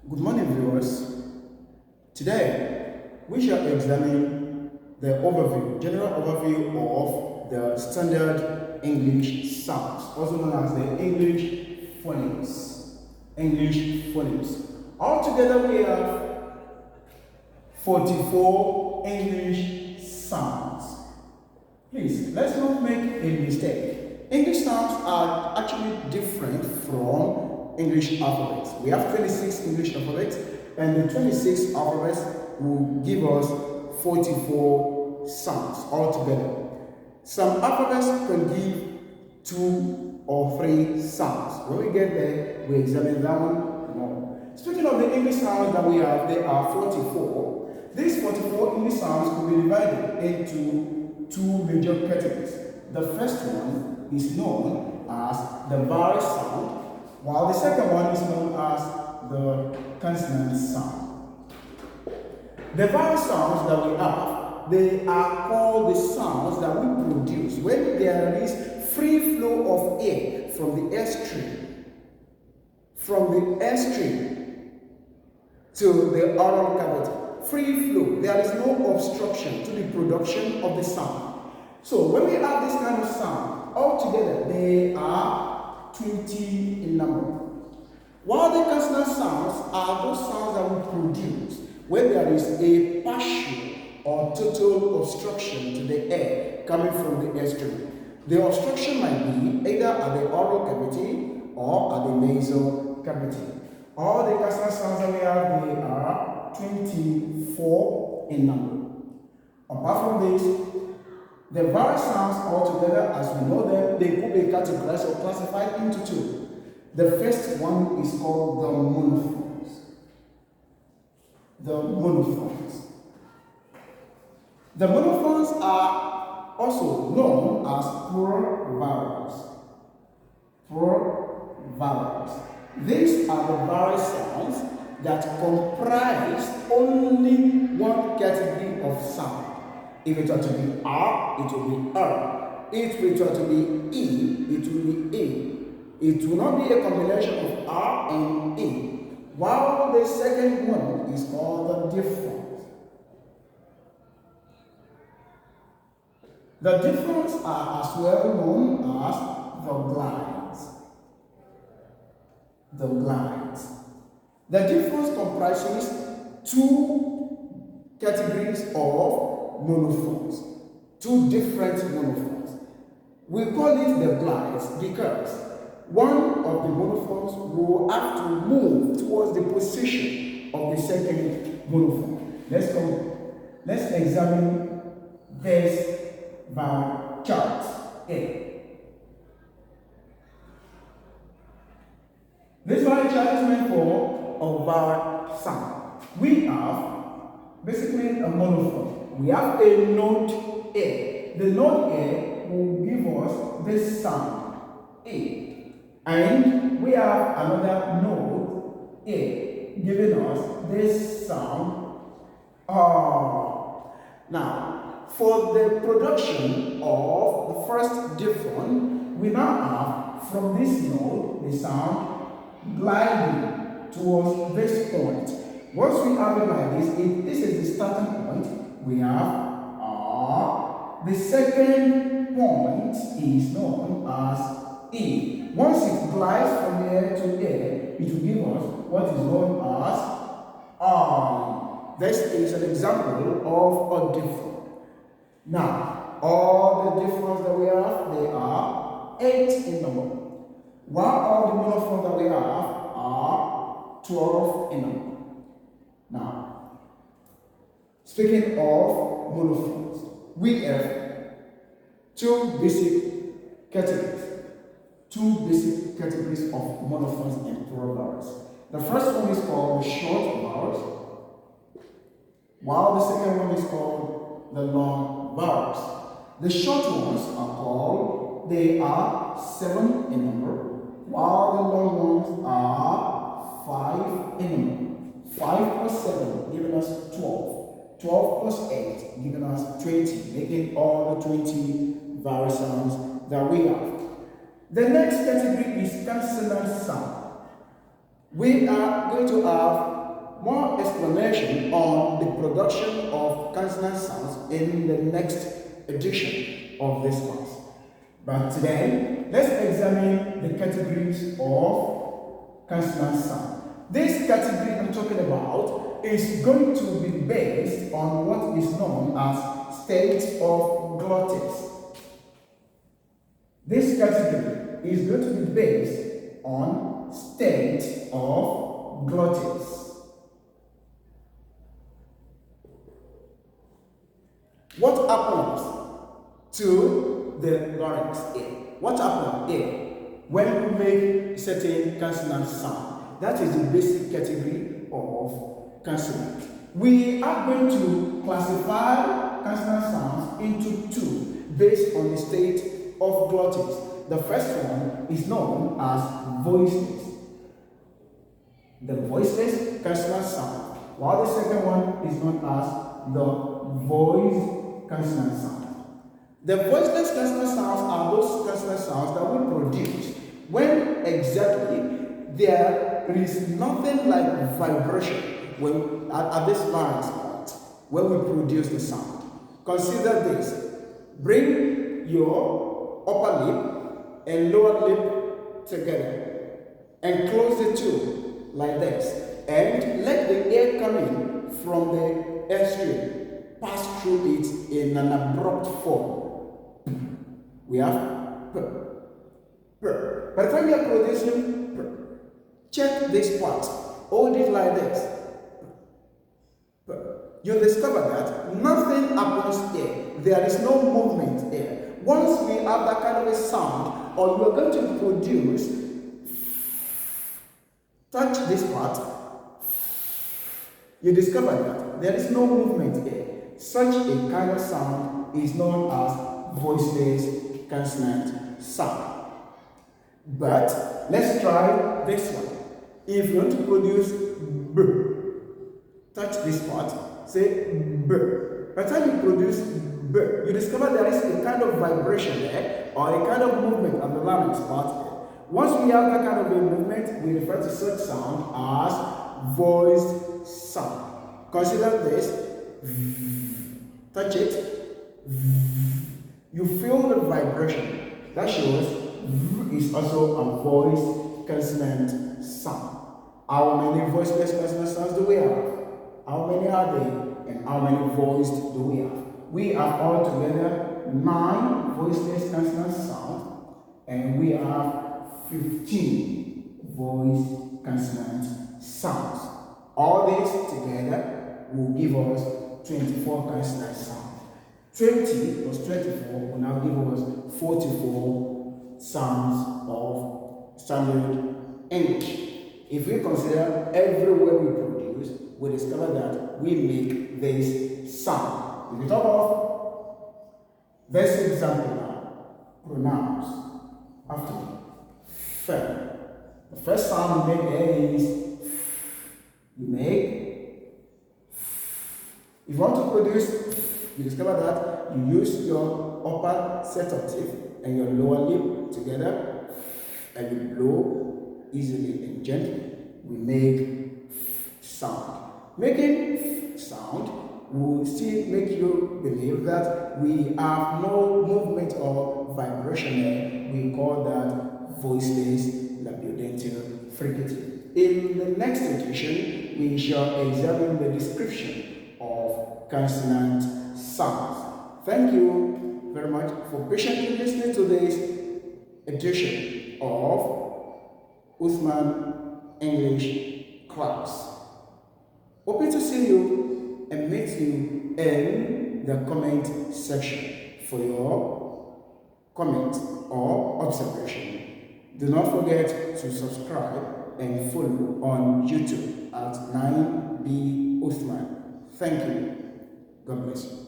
Good morning, viewers. Today, we shall examine the general overview of the standard English sounds, also known as the English phonemes. English phonemes. Altogether, we have 44 English sounds. Please, let's not make a mistake. English sounds are actually different from English alphabets. We have 26 English alphabets, and the 26 alphabets will give us 44 sounds altogether. Some alphabets can give 2 or 3 sounds. When we get there, we examine that one more. Speaking of the English sounds that we have, there are 44. These 44 English sounds can be divided into 2 major categories. The first one is known as the vowel sound, while the second one is known as the consonant sound. The vowel sounds that we have, they are called the sounds that we produce when there is free flow of air from the airstream, to the oral cavity. Free flow, there is no obstruction to the production of the sound. So when we have this kind of sound, altogether they are 20 in number. While the consonant sounds are those sounds that we produce when there is a partial or total obstruction to the air coming from the airstream. The obstruction might be either at the oral cavity or at the nasal cavity. All the consonant sounds that we have, they are 24 in number. Apart from this, the vowel sounds altogether, as we know them, they could be categorized or classified into 2. The first one is called the monophones. The monophones. The monophones are also known as plural vowels. Plural vowels. These are the vowel sounds that comprise only one category of sound. If it were to be R, it will be R. If it were to be E, it will be E. It will not be a combination of R and E. While the second one is called the diphthongs. The diphthongs are as well known as the glides. The glides. The diphthongs comprises 2 categories of monophones, 2 different monophones. We call it the glides because one of the monophones will have to move towards the position of the second monophone. Let's examine this vowel chart A. This vowel chart is meant for a vowel sound. We have basically a monophone. We have a note A. The note A will give us this sound A. And we have another note A giving us this sound R. Now, for the production of the first diphthong, we now have from this note the sound gliding towards this point. Once we have it like this, this is the starting point. We have R. The second point is known as E. Once it glides from here to here, it will give us what is known as R. This is an example of a diphthong. Now, all the diphthongs that we have, they are 8 in number. While all the monophones that we have are 12 in number. Now, speaking of monophones, we have 2 basic categories. 2 basic categories of monophones and plural vowels. The first one is called the short vowels, while the second one is called the long vowels. The short ones they are 7 in number, while the long ones are 5 in number. 5 plus 7 giving us 12. 12 plus 8 giving us 20, making all the 20 vowel sounds that we have. The next category is consonant sound. We are going to have more explanation on the production of consonant sounds in the next edition of this class. But today, let's examine the categories of consonant sound. This category I'm talking about is going to be based on what is known as states of glottis. This category is going to be based on state of glottis. What happens to the larynx here? What happens here when we make certain consonant sound? That is the basic category of consonant. We are going to classify consonant sounds into two based on the state of glottis. The first one is known as voiceless. The voiceless consonant sound, while the second one is known as the voiced consonant sound. The voiceless consonant sounds are those consonant sounds that we produce when exactly there is nothing like vibration when at this larynx point when we produce the sound. Consider this. Bring your upper lip and lower lip together and close the two like this, and let the air come in from the airstream, pass through it in an abrupt form. We have p, p. By the time you are producing p, check this part, hold it like this. P. You discover that nothing happens here. There is no movement here. Once we have that kind of a sound, or you are going to produce, touch this part, you discover that there is no movement here. Such a kind of sound is known as voiceless consonant sound. But let's try this one. If you want to produce b, touch this part, say b. By the time you produce b, you discover there is a kind of vibration there, or a kind of movement of the larynx part there. Once we have that kind of a movement, we refer to such sound as voiced sound. Consider this. Touch it. You feel the vibration. That shows is also a voiced consonant sound. How many voiceless consonant sounds do we have? How many are they? And how many voiced do we have? We have altogether 9 voiceless consonant sounds, and we have 15 voiced consonant sounds. All these together will give us 24 consonant sounds. 20 plus 24 will now give us 44 sounds of standard English. If we consider every word we produce, we discover that we make this sound. If we talk of this example now, pronounce after me. Fair. The first sound we make there is you make. If you want to produce, you discover that you use your upper set of teeth and your lower lip together, and you blow easily and gently. We make sound. Making sound will still make you believe that we have no movement or vibration there. We call that voiceless labiodental fricative. In the next edition, we shall examine the description of consonant sounds. Thank you very much for patiently listening to this edition of Uthman English class. Hoping to see you and meet you in the comment section for your comment or observation. Do not forget to subscribe and follow on YouTube at 9B Uthman. Thank you. God bless you.